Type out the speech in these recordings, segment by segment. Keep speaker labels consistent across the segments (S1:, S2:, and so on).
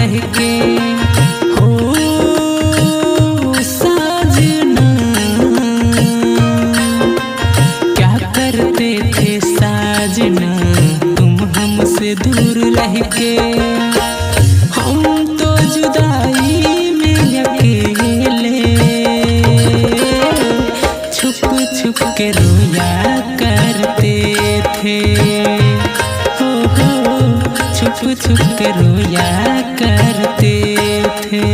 S1: रह के हो साजना, क्या करते थे साजना तुम हमसे दूर रह के। हम तो जुदाई में अकेले छुप छुप के रोया करते थे, हो छुप छुप के रोया करते थे।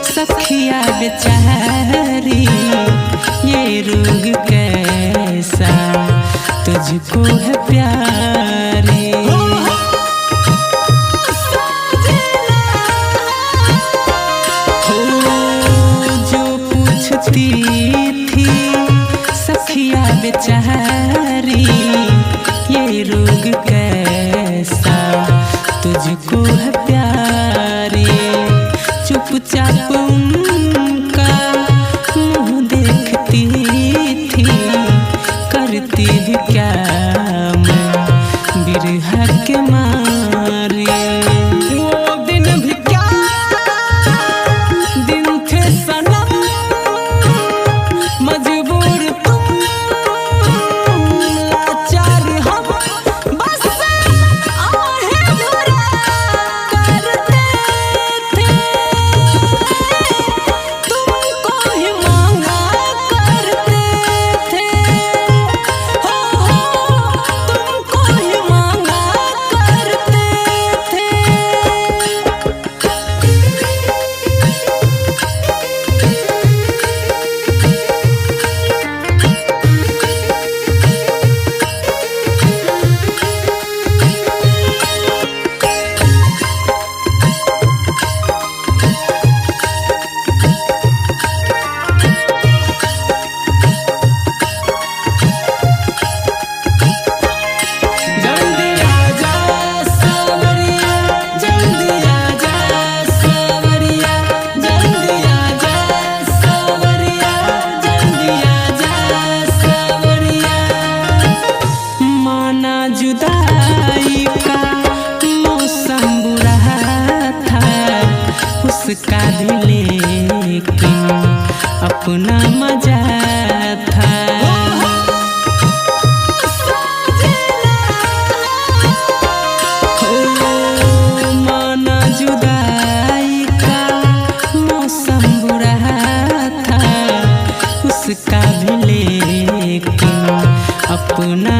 S1: सखिया बेचारी ये रोग कैसा तुझको है प्यारी, हो जो पूछती थी सखिया बेचारी ये रोग कैसा तुझको है प्यारी। चुपचाप उनका मुँह देखती थी, करती भी क्या मैं बिरहा के मारे। वो दिन भी क्या दिन थे सनम, मजबूर तुम लाचार हम, बस आहें भरा करते थे। जुदाई का मौसम बुरा था उसका भी, लेकिन अपना मजा था। हो माना जुदाई का मौसम बुरा था उसका भी, लेकिन अपना